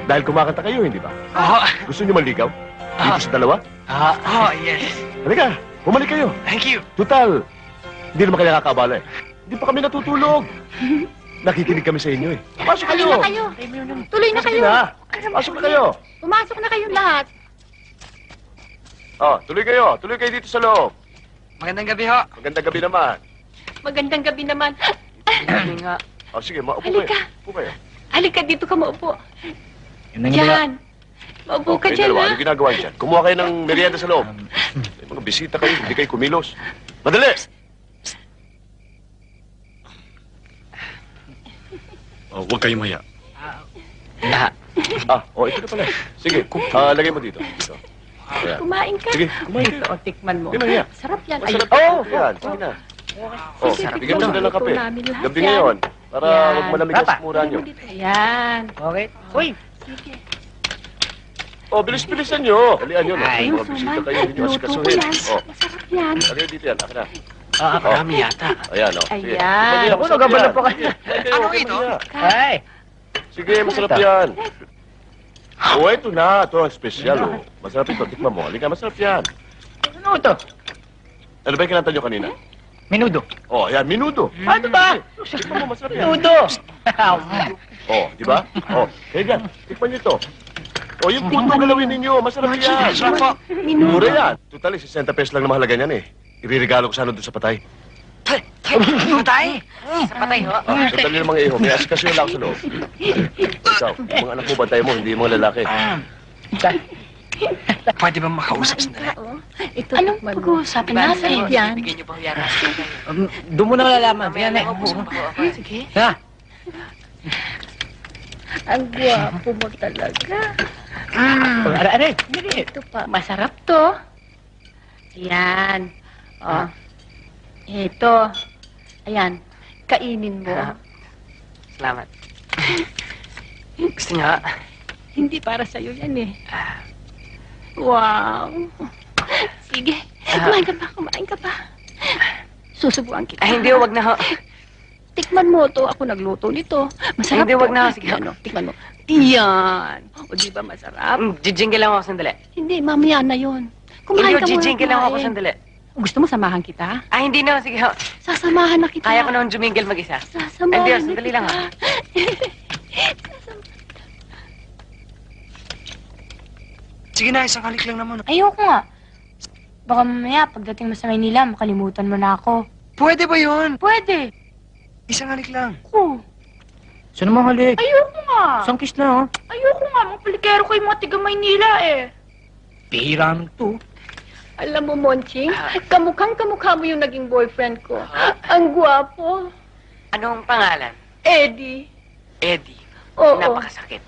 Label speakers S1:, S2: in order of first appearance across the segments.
S1: Dahil kumakanta kayo, hindi ba?
S2: Oo.
S1: Gusto niyo maligaw? Dito sa dalawa?
S2: Yes.
S1: Halika, bumalik kayo.
S2: Thank you.
S1: Total, hindi naman kayo nakakabala eh. Hindi pa kami natutulog. Nakikinig kami sa inyo eh. Pasok kayo.
S3: Tuloy na kayo. Tuloy na kayo.
S1: Pasok na kayo.
S3: Pumasok na kayong lahat.
S1: Oh, tuloy kayo. Tuloy kayo dito sa loob.
S2: Magandang gabi ho.
S1: Magandang gabi naman.
S3: Magandang gabi naman.
S2: Gabi nga.
S1: Oh, sige, maupo
S3: Halika.
S1: kayo. Upo kayo.
S3: Halika dito ka maupo.
S4: Yun ang
S3: Diyan. Maupo ka
S1: Kayong
S3: dyan,
S1: dalawa,
S3: ha?
S1: ano ginagawa niyo dyan? Kumuha kayo ng merienda sa loob. May mga bisita kayo, hindi kayo kumilos. Madali!
S5: Oh, huwag kayong maya.
S1: Ito na pala. Sige, lagay mo dito. Dito. Ayan.
S3: Kumain ka.
S1: Sige, kumain kayo.
S3: Ito, tikman mo.
S1: Hindi mahiya.
S3: Sarap yan.
S1: Masarap. Yan, sige na.
S3: Sige,
S1: Bigyan mo sila ng kape.
S3: luto namin lahat
S1: Gabi
S3: yan.
S1: ngayon, para
S3: Yan.
S1: huwag malamig ang
S4: Papa.
S1: sikmura niyo.
S3: Ayan.
S4: Okay. Uy!
S3: Sige.
S1: Bilis-bilisan niyo. Dalian niyo, no?
S4: Ay,
S1: Mga bisita kayo, hindi niyo
S3: Luto ko
S1: asikasuhin.
S3: yan. Masarap yan.
S1: Lagay dito yan, akin na.
S2: Marami yata.
S1: Ayan, Sige.
S3: Ayan.
S1: Madali,
S4: Ako,
S1: masarap
S4: nagabala
S1: yan.
S4: pa kayo.
S1: Sige,
S2: Ano
S1: okay,
S2: ito?
S1: mahiya.
S4: Ay!
S1: Sige, masarap yan. Ito na. Ito ang espesyal, Masarap ito. Tikman mo. Halika, masarap yan.
S4: Ano ito?
S1: Ano ba yung kinanta niyo kanina?
S4: Menudo.
S1: Yan, minudo.
S4: Ano ba?
S1: Tikman mo, masarap yan.
S4: Menudo!
S1: Di ba? Kaya dyan, tikman niyo ito. Yung puto galawin ninyo, masarap yan.
S2: Sarap po.
S1: Mura yan. Total, 60 pesos lang na mahalaga niyan eh. Iririgalo ko sana doon sa patay.
S2: Patay. Sa patay ho.
S1: Sandali ng mga iho, may asikasyo lang sa loob. Ikaw, yung mga anak mo, bantay mo, hindi yung mga lalaki.
S2: Pwede ba makausap sandali?
S3: Ito,
S6: Anong
S3: tikman mo.
S6: pag-uusapan natin?
S3: Yan.
S2: Bigyan niyo pa ho yata.
S4: Doon mo na malalaman.
S2: Mamaya
S4: Yan
S2: na
S4: eh.
S2: ho, busog pa ho ako.
S3: Sige.
S4: Ha?
S3: Ang gwapo mo talaga.
S4: Are.
S3: Ito pa. Masarap to. Ayan. Ito. Ayan. Kainin mo.
S2: Salamat. Gusto niya?
S3: Hindi para sa'yo yan eh. Wow. Sige. Kumain ka pa. Susubuan kita.
S2: Hindi ho, wag na ho.
S3: Tikman mo to. Ako nagluto nito. Masarap
S2: Hindi,
S3: to.
S2: wag na. Sige.
S3: Tikman mo. Iyan. O di ba masarap?
S2: Jijingge lang ako sandali.
S3: Hindi, mamaya na yon.
S2: Hindi
S3: Kumain
S2: ho,
S3: ka muna.
S2: jijingge lang ako
S3: kumain.
S2: sandali.
S3: Gusto mo samahan kita?
S2: Hindi na ho, sige ho.
S3: Sasamahan na kita.
S2: Kaya ko naman juminggle mag-isa.
S3: Sasamahan
S2: Hindi,
S3: na
S2: sandali
S3: kita.
S2: lang, ha? Sige na, isang halik lang naman.
S6: Ayoko nga. Baka mamaya, pagdating mo sa Maynila, makalimutan mo na ako.
S2: Pwede ba yun?
S6: Pwede.
S2: Isang halik lang.
S6: Oo.
S4: Saan mo halik?
S6: Ayoko nga.
S4: Isang kiss na, oh.
S6: Ayoko nga. Mga palikero kayo mga tiga Maynila eh.
S4: Pihira naman to.
S3: Alam mo, Monching, kamukhang-kamukha mo yung naging boyfriend ko. Ang gwapo.
S2: Anong pangalan?
S3: Eddie.
S2: Eddie.
S3: Oo.
S2: Napakasakit.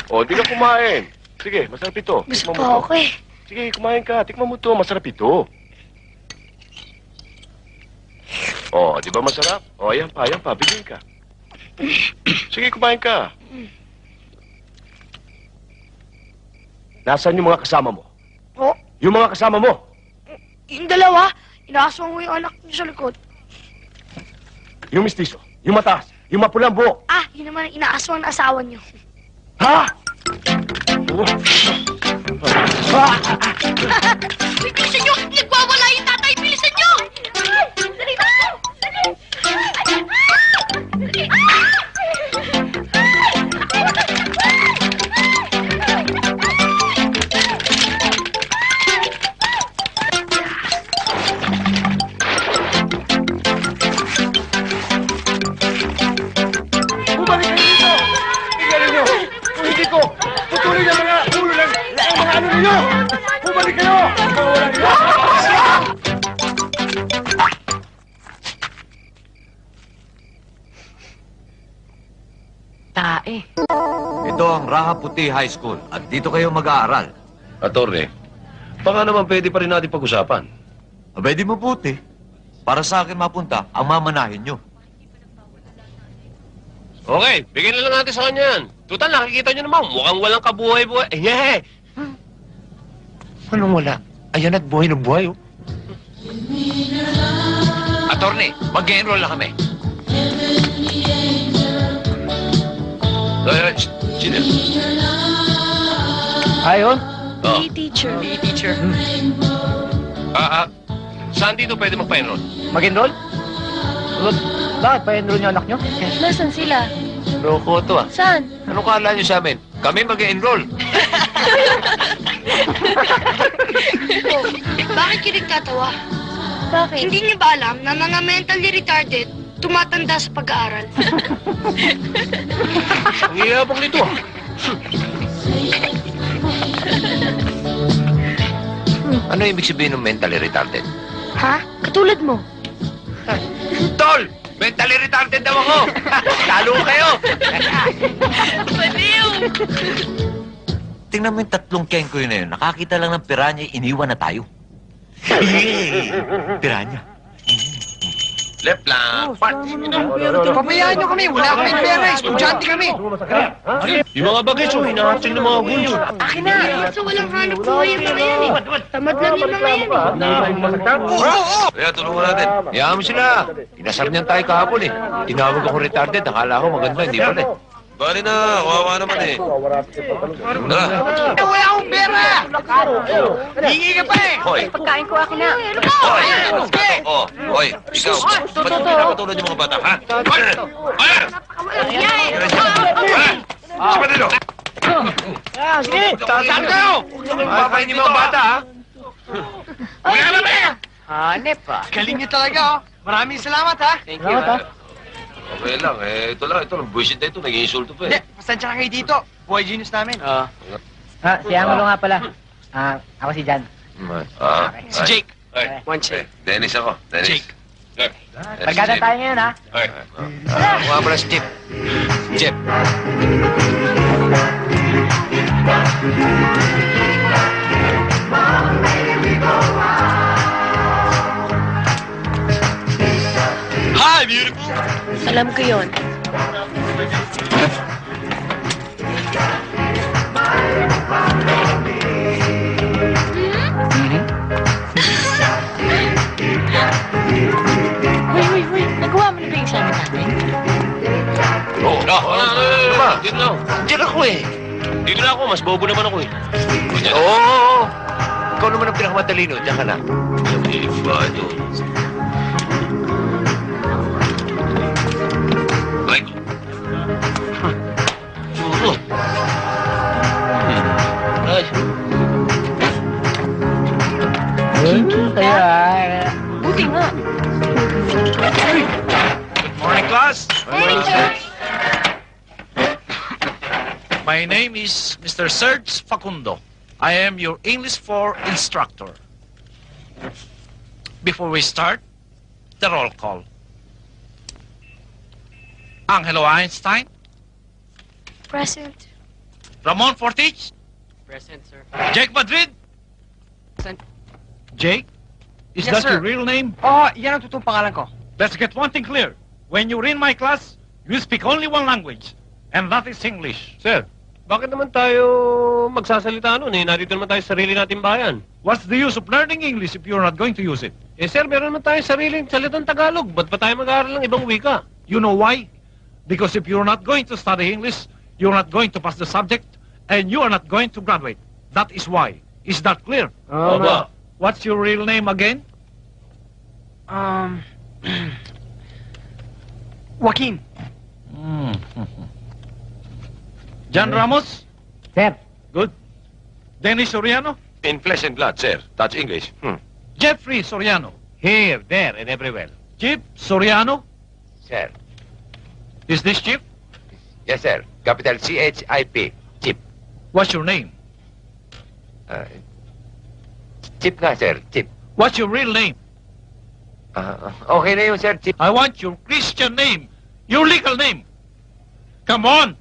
S1: Di ka kumain. Sige, masarap ito.
S6: Gusto
S1: Tikman
S6: pa
S1: mo to.
S6: ako eh.
S1: Sige, kumain ka. Tikman mo to. Masarap ito. Di ba masarap? Ayan pa. Bigyan ka. Sige, kumain ka. Nasaan yung mga kasama mo?
S6: Oh,
S1: Yung mga kasama mo?
S6: yung dalawa, inaaswang mo yung anak niyo sa likod.
S1: Yung mistiso, yung mataas, yung mapulang buhok.
S6: Yun naman ang inaaswang na asawa niyo.
S1: Ha?
S6: Bilisan niyo! Nagwawala yung tatay! Bilisan niyo! Dali na! Dali!
S1: Bumalik kayo dito! Tingnan niyo! Kung hindi ko, tutuloy na mga ulo ng mga ano ninyo! Bumalik kayo! Mawala niyo!
S2: Tae.
S7: Ito ang Raha Puti High School at dito kayo mag-aaral.
S5: Attorney, baka naman pwede pa rin natin pag-usapan.
S7: Abay di mabuti. Para sa akin mapunta, ang mamanahin nyo.
S5: Okay, bigyan na lang natin sa kanya yan. Tutal, nakikita niyo naman, mukhang walang kabuhay-buhay.
S2: Anong wala? Ayan at buhay ng buhay, oh.
S7: Attorney, mag-enroll na kami.
S5: Sino?
S4: Ayun.
S5: Oh.
S6: teacher.
S2: Teacher.
S5: Saan dito pwede magpa-enroll?
S4: Mag-enroll? Bakit? Pa-enroll niyo anak niyo?
S3: Nasaan sila?
S7: Loko to ah.
S3: Saan?
S7: Ano kala nyo sa amin? Kami mag-enroll.
S6: Bakit kayo nagtatawa?
S3: Bakit?
S6: Hindi niyo ba alam na mga mentally retarded tumatanda sa pag-aaral?
S5: Ang iyabang nito.
S7: Ano ibig sabihin ng mentally retarded?
S6: Ha? Katulad mo.
S7: Tol! Mentally retarded daw ako! Talo kayo!
S6: Baliw!
S7: Tingnan mo yung tatlong kengko yun na yun. Nakakita lang ng piranya, iniwan na tayo. Piranya.
S5: Left lang. Part.
S2: Pabayaan nyo kami. Wala kami pera. Estudyante kami.
S5: Yung mga bagay, so hinahatin ng mga gulo.
S2: Akin na.
S6: So walang hanap buhay yung mga yan eh. Tamad lang yung mga yan eh.
S7: Kaya tulungan natin. Hayaan mo sila. Inasar niyan tayo kahapon eh. Tinawag ako retarded. Akala ko maganda. Hindi pala eh.
S5: Bali na, kawawa naman eh.
S7: Tara.
S2: Wala akong pera. Hingi ka pa eh.
S7: Hoy.
S3: Pagkain ko akin na.
S7: Hoy. Hoy. Ikaw. Ba't mo pinapatulad yung mga bata, ha? Hoy. Siapa dito?
S2: Sige. Saan kayo?
S7: Papayin niyo mga bata, ha?
S2: Wala na pera.
S4: Hanep ah.
S2: Galing niyo talaga oh. Maraming salamat ha.
S4: Thank you. Salamat,
S5: Okay lang, eh. Ito lang, buwisit na ito. Nag-iinsulto pa
S2: Hindi,
S5: eh.
S2: pasensya ka kayo dito. Boy genius namin.
S4: Si Angulo nga pala. Ako si Jan.
S2: Si Jake.
S5: Ay,
S2: One check.
S5: Dennis ako. Dennis.
S2: Jake.
S4: Barkada tayo ngayon ha.
S5: Ay.
S7: Mga pala si Chip. Chip.
S5: Hi, beautiful!
S3: Alam ko yon. Hoy. Nagawa mo na ba yung examen natin?
S5: Oh, ano ba? Dito lang.
S7: Diyan ako eh.
S5: Dito lang ako. Mas bobo naman ako eh.
S7: Oo. Ikaw naman ang pinakamatalino. Diyan ka na.
S5: Delikado. Ay. Suro. Ay.
S4: Kaya,
S3: Buti nga.
S8: Morning, class.
S6: Morning, sir.
S8: My name is Mr. Serge Facundo. I am your English 4 instructor. Before we start, the roll call. Angelo Einstein,
S6: Present.
S8: Ramon Fortich,
S2: Present, sir.
S8: Jake Madrid.
S2: Present.
S8: Jake, is
S2: Yes,
S8: that
S2: sir.
S8: your real name?
S2: Oh, yan ang totoong pangalan ko.
S8: Let's get one thing clear. When you're in my class, you speak only one language, and that is English.
S5: Sir, bakit naman tayo magsasalita nun eh? Narito naman tayo sa sarili nating bayan.
S8: What's the use of learning English if you're not going to use it?
S5: Eh sir, meron naman tayo sariling salitang Tagalog. Ba't pa tayo mag-aaral ng ibang wika?
S8: You know why? Because if you're not going to study English, you're not going to pass the subject, and you are not going to graduate. That is why. Is that clear?
S5: Oba.
S8: What's your real name again?
S2: Joaquin.
S8: John Ramos?
S4: Sir.
S8: Good. Dennis Soriano?
S5: In flesh and blood, sir. That's English.
S8: Jeffrey Soriano?
S7: Here, there, and everywhere.
S8: Chip Soriano?
S7: Sir.
S8: Is this Chip?
S7: Yes, sir. Capital C-H-I-P. Chip.
S8: What's your name?
S7: Chip nga, sir. Chip.
S8: What's your real name?
S7: Okay na yun, sir. Chip.
S8: I want your Christian name. Your legal name. Come on.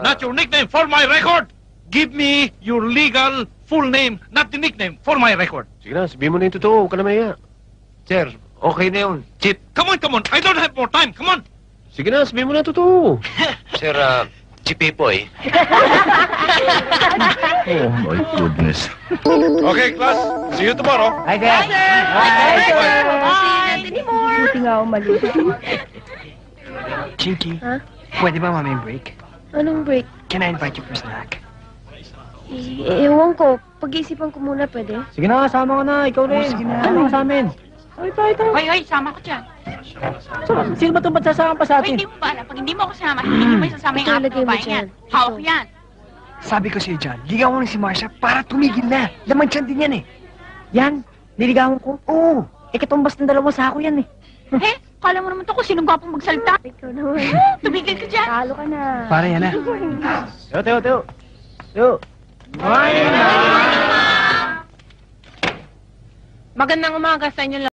S8: Not your nickname, for my record. Give me your legal full name, not the nickname, for my record.
S5: Sige na, sabihin mo na yung totoo. Huwag ka na mahiya.
S7: Sir, okay na yun. Chip.
S8: Come on. I don't have more time. Come on.
S5: Sige na, sabihin mo na yung totoo.
S7: Sir, Chipipoy.
S8: Oh, my goodness. Okay, class. See you tomorrow.
S4: Hi, sir.
S3: Buti nga umalis.
S2: Chinky,
S3: Ha?
S2: pwede ba maming break?
S3: Anong break?
S2: Can I invite you for a snack?
S3: Ewan ko. Pag-iisipan ko muna, pwede?
S4: Sige na, sama ko na. Ikaw rin.
S2: sige na.
S4: Sama ka sa amin. Ay, tayo.
S6: Hoy, sama ko dyan.
S4: Sino ba itong magsasama pa sa
S6: Hoy,
S4: atin?
S6: hindi mo ba alam? Pag hindi mo ako sama, hindi mo isasama yung
S3: Ito,
S6: aking
S3: lagay mo
S6: babaeng yan.
S3: dyan.
S6: Hawak ko yan.
S2: Sabi ko sa'yo dyan, ligaw ko na si Marsha para tumigil na. Laman siyan din yan eh.
S4: Yan, niligawan ko.
S2: Oo.
S4: Katumbas ng dalawang sako yan eh.
S6: Eh, kala mo naman to kung sinong gwapong magsalita.
S3: Ikaw naman.
S6: Tumigil ka dyan.
S3: Talo ka na.
S2: Para yan na.
S4: Teo.
S3: Magandang umaga sa inyo